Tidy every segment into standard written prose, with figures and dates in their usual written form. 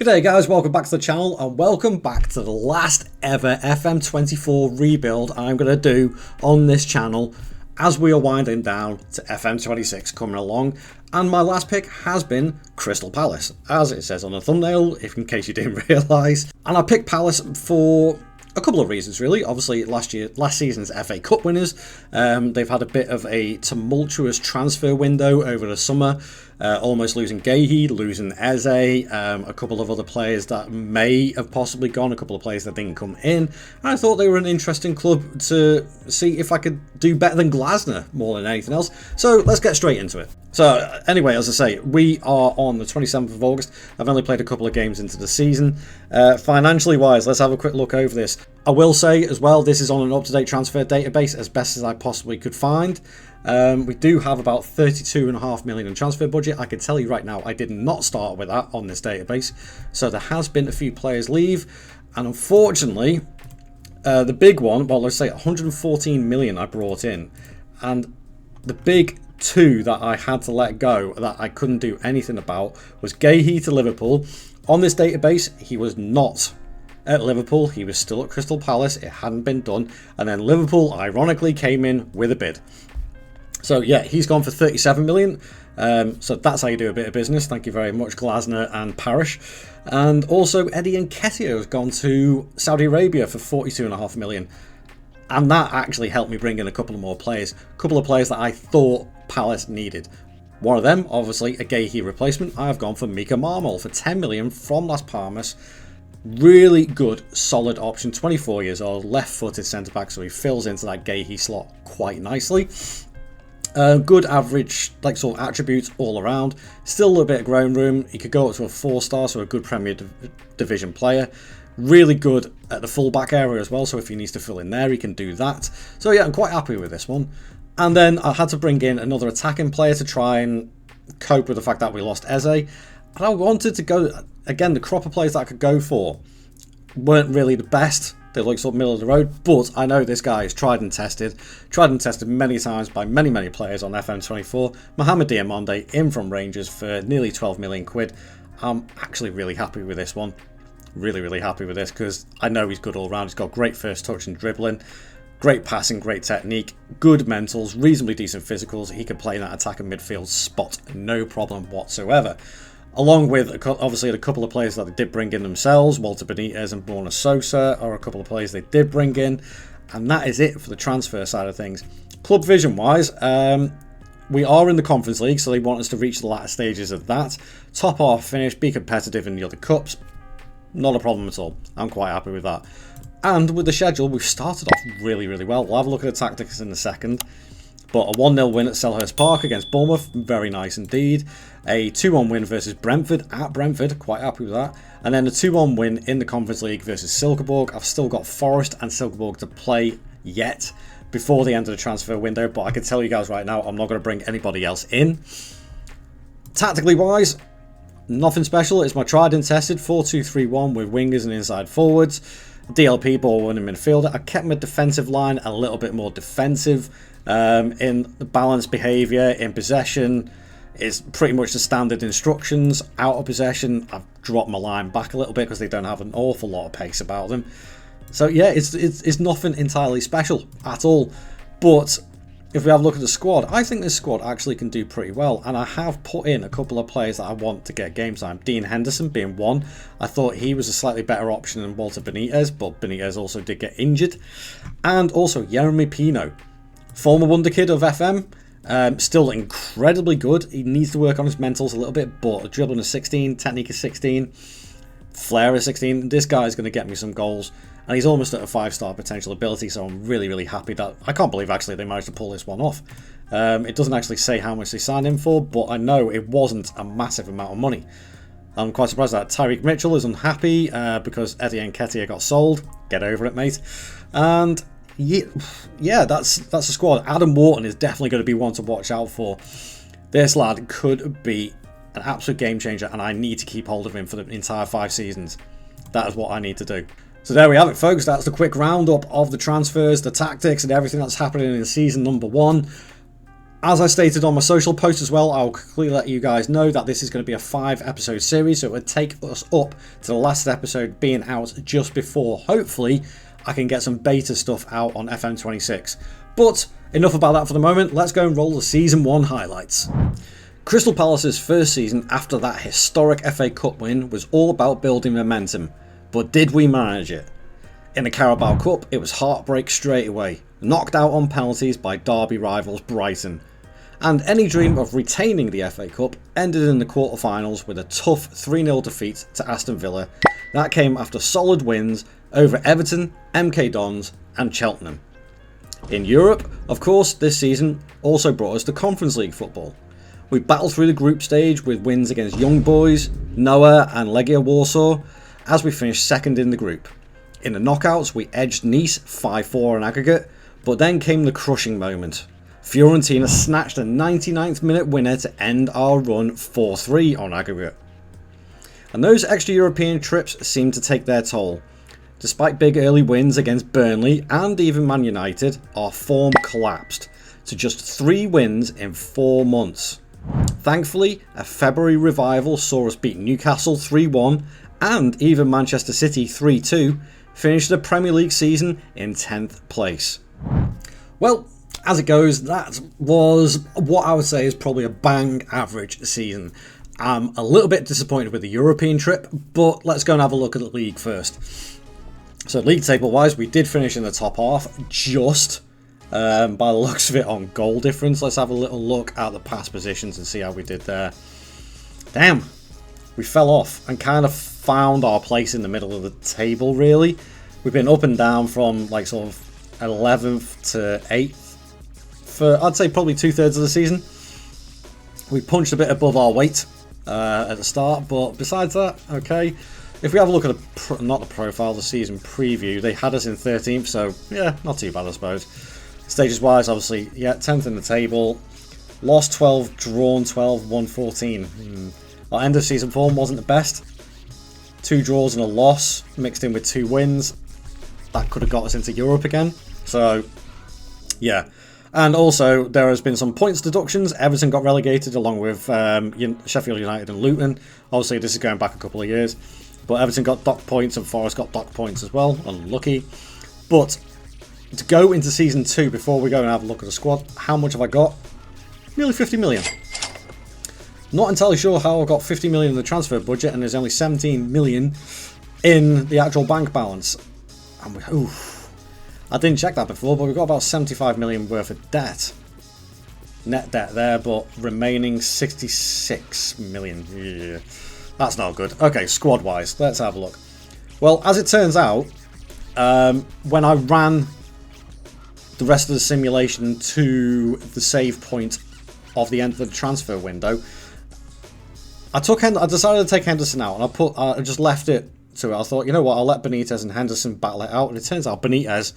G'day guys, welcome back to the channel and welcome back to the last ever FM24 rebuild I'm going to do on this channel as we are winding down to FM26 coming along. And my last pick has been Crystal Palace, as it says on the thumbnail, if in case you didn't realise. And I picked Palace for a couple of reasons really. Obviously last season's FA Cup winners. They've had a bit of a tumultuous transfer window over the summer. Almost losing Gahey, losing Eze, a couple of other players that may have possibly gone, a couple of players that didn't come in. And I thought they were an interesting club to see if I could do better than Glasner more than anything else. So let's get straight into it. So anyway, as I say, we are on the 27th of August. I've only played a couple of games into the season. Financially wise, let's have a quick look over this. I will say as well, this is on an up-to-date transfer database as best as I possibly could find. We do have about 32.5 million in transfer budget. I can tell you right now, I did not start with that on this database. So there has been a few players leave. And unfortunately, the big one, well, let's say 114 million I brought in. And the big two that I had to let go that I couldn't do anything about was Gahey to Liverpool. On this database, he was not at Liverpool. He was still at Crystal Palace. It hadn't been done. And then Liverpool, ironically, came in with a bid. So yeah, he's gone for 37 million. So that's how you do a bit of business. Thank you very much, Glasner and Parish. And also Eddie Nketiah has gone to Saudi Arabia for 42.5 million. And that actually helped me bring in a couple of more players. A couple of players that I thought Palace needed. One of them, obviously, a Gahey replacement. I've gone for Mika Marmol for 10 million from Las Palmas. Really good, solid option. 24 years old, left-footed centre-back, so he fills into that Gahey slot quite nicely. Good average, like sort of attributes all around. Still a little bit of grown room. He could go up to a 4-star, so a good Premier Division player. Really good at the full-back area as well, so if he needs to fill in there, he can do that. So yeah, I'm quite happy with this one. And then I had to bring in another attacking player to try and cope with the fact that we lost Eze. And I wanted to go, again, the crop of players that I could go for weren't really the best. They look sort of middle of the road, but I know this guy is tried and tested many times by many players on FM24. Mohamed Diamonde in from Rangers for nearly 12 million quid. I'm actually really happy with this one. Really happy with this because I know he's good all round. He's got great first touch and dribbling, great passing, great technique, good mentals, reasonably decent physicals. He can play in that attacking midfield spot, no problem whatsoever. Along with, obviously, a couple of players that they did bring in themselves. Walter Benitez and Borna Sosa are a couple of players they did bring in. And that is it for the transfer side of things. Club vision-wise, we are in the Conference League, so they want us to reach the latter stages of that. Top half finish, be competitive in the other cups. Not a problem at all. I'm quite happy with that. And with the schedule, we've started off really well. We'll have a look at the tactics in a second. But a 1-0 win at Selhurst Park against Bournemouth, very nice indeed. A 2-1 win versus Brentford at Brentford, quite happy with that. And then a 2-1 win in the Conference League versus Silkeborg. I've still got Forest and Silkeborg to play yet before the end of the transfer window, but I can tell you guys right now, I'm not going to bring anybody else in. Tactically wise, nothing special. It's my tried and tested 4-2-3-1 with wingers and inside forwards. DLP, ball winning midfielder. I kept my defensive line a little bit more defensive. In the balanced behaviour, in possession, is pretty much the standard instructions. Out of possession, I've dropped my line back a little bit because they don't have an awful lot of pace about them. So yeah, it's nothing entirely special at all. But if we have a look at the squad, I think this squad actually can do pretty well. And I have put in a couple of players that I want to get game time. Dean Henderson being one. I thought he was a slightly better option than Walter Benitez, but Benitez also did get injured. And also Yeremy Pino. Former wonder kid of FM, still incredibly good. He needs to work on his mentals a little bit, but dribbling is 16, technique is 16, flair is 16. This guy is going to get me some goals, and he's almost at a 5-star potential ability, so I'm really happy that... I can't believe actually they managed to pull this one off. It doesn't actually say how much they signed him for, but I know it wasn't a massive amount of money. I'm quite surprised that Tyreek Mitchell is unhappy because Eddie Nketiah got sold. Get over it, mate. And... yeah, that's the squad. Adam Wharton is definitely going to be one to watch out for. This lad could be an absolute game changer, and I need to keep hold of him for the entire 5 seasons. That is what I need to do. So there we have it, folks. That's the quick roundup of the transfers, the tactics, and everything that's happening in season number 1. As I stated on my social post as well, I'll quickly let you guys know that this is going to be a 5-episode series, so it would take us up to the last episode being out just before, hopefully, I can get some beta stuff out on FM26. But enough about that for the moment, let's go and roll the Season 1 highlights. Crystal Palace's first season after that historic FA Cup win was all about building momentum, but did we manage it? In the Carabao Cup, it was heartbreak straight away, knocked out on penalties by derby rivals Brighton. And any dream of retaining the FA Cup ended in the quarter-finals with a tough 3-0 defeat to Aston Villa. That came after solid wins over Everton, MK Dons and Cheltenham. In Europe, of course, this season also brought us to Conference League football. We battled through the group stage with wins against Young Boys, Noah and Legia Warsaw as we finished second in the group. In the knockouts, we edged Nice 5-4 on aggregate, but then came the crushing moment. Fiorentina snatched a 99th minute winner to end our run 4-3 on aggregate. And those extra European trips seemed to take their toll. Despite big early wins against Burnley and even Man United, our form collapsed to just 3 wins in 4 months. Thankfully, a February revival saw us beat Newcastle 3-1 and even Manchester City 3-2, finished the Premier League season in 10th place. Well, as it goes, that was what I would say is probably a bang average season. I'm a little bit disappointed with the European trip, but let's go and have a look at the league first. So league table wise, we did finish in the top half, just by the looks of it on goal difference. Let's have a little look at the past positions and see how we did there. Damn, we fell off and kind of found our place in the middle of the table, really. We've been up and down from like sort of 11th to 8th for I'd say probably 2/3 of the season. We punched a bit above our weight at the start, but besides that, okay. If we have a look at not the profile, the season preview, they had us in 13th, so yeah, not too bad I suppose. Stages wise, obviously, yeah, 10th in the table. Lost 12, drawn 12, won 14. Our end of season form wasn't the best. 2 draws and a loss, mixed in with 2 wins. That could have got us into Europe again. So, yeah. And also, there has been some points deductions. Everton got relegated along with Sheffield United and Luton. Obviously, this is going back a couple of years. But Everton got docked points and Forest got docked points as well. Unlucky. But to go into Season 2, before we go and have a look at the squad, how much have I got? Nearly 50 million. Not entirely sure how I got 50 million in the transfer budget and there's only 17 million in the actual bank balance. And I didn't check that before, but we've got about 75 million worth of debt. Net debt there, but remaining 66 million. Yeah, that's not good. Okay, squad-wise, let's have a look. Well, as it turns out, when I ran the rest of the simulation to the save point of the end of the transfer window, I decided to take Henderson out, and I just left it to it. I thought, you know what, I'll let Benitez and Henderson battle it out, and it turns out Benitez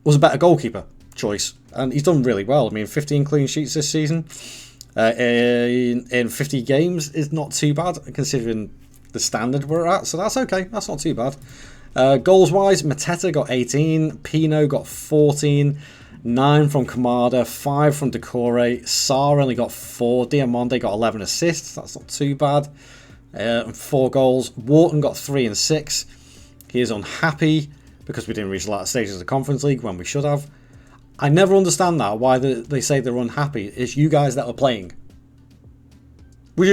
was a better goalkeeper choice, and he's done really well. I mean, 15 clean sheets this season in 50 games is not too bad considering the standard we're at, so that's okay. That's not too bad. Goals wise, Mateta got 18, Pino got 14, 9 from Kamada, 5 from Decore, Sarr only got 4, Diamonde got 11 assists, that's not too bad. 4 goals. Wharton got 3 and 6. He is unhappy because we didn't reach the latter stages of the Conference League when we should have. I never understand that, why they say they're unhappy. It's you guys that are playing. Would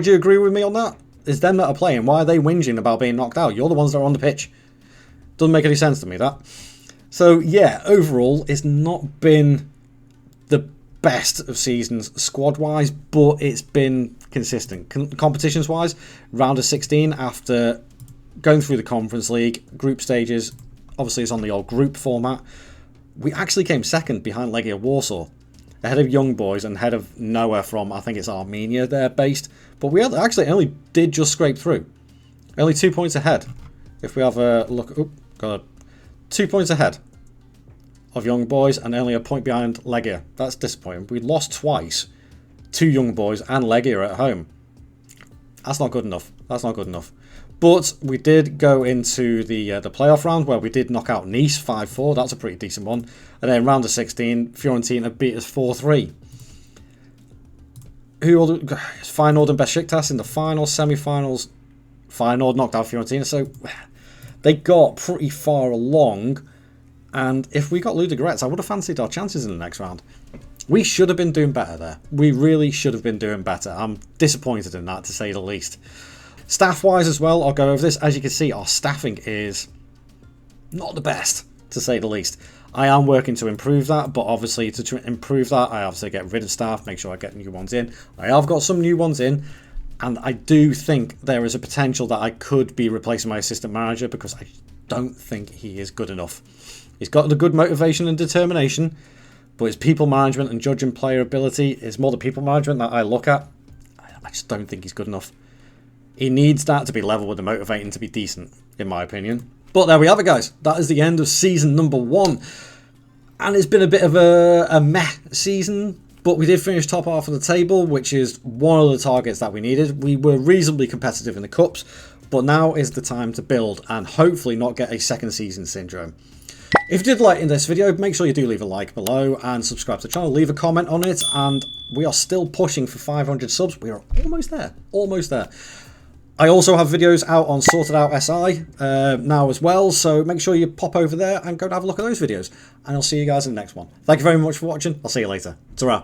you agree with me on that? It's them that are playing. Why are they whinging about being knocked out? You're the ones that are on the pitch. Doesn't make any sense to me, that. So, yeah, overall, it's not been the best of seasons squad-wise, but it's been consistent. Competitions-wise, round of 16 after going through the Conference League, group stages, obviously it's on the old group format, we actually came second behind Legia Warsaw, ahead of Young Boys and ahead of Noah from, I think it's Armenia, they're based. But we actually only did just scrape through. Only 2 points ahead. If we have a look, 2 points ahead of Young Boys and only a point behind Legia. That's disappointing. We lost twice to Young Boys and Legia at home. That's not good enough. That's not good enough. But we did go into the playoff round where we did knock out Nice 5-4. That's a pretty decent one. And then round of 16, Fiorentina beat us 4-3. Feyenoord and Besiktas in the final, semi-finals. Feyenoord knocked out Fiorentina, so they got pretty far along. And if we got Ludogorets, I would have fancied our chances in the next round. We should have been doing better there. We really should have been doing better. I'm disappointed in that, to say the least. Staff-wise as well, I'll go over this. As you can see, our staffing is not the best, to say the least. I am working to improve that, but obviously to improve that, I obviously get rid of staff, make sure I get new ones in. I have got some new ones in, and I do think there is a potential that I could be replacing my assistant manager because I don't think he is good enough. He's got the good motivation and determination, but his people management and judging player ability is more the people management that I look at. I just don't think he's good enough. He needs that to be level with the motivating to be decent, in my opinion. But there we have it, guys. That is the end of season number 1. And it's been a bit of a meh season, but we did finish top half of the table, which is one of the targets that we needed. We were reasonably competitive in the cups, but now is the time to build and hopefully not get a second season syndrome. If you did like in this video, make sure you do leave a like below and subscribe to the channel. Leave a comment on it, and we are still pushing for 500 subs. We are almost there. Almost there. I also have videos out on Sorted Out SI now as well, so make sure you pop over there and go and have a look at those videos. And I'll see you guys in the next one. Thank you very much for watching. I'll see you later. Ta-ra.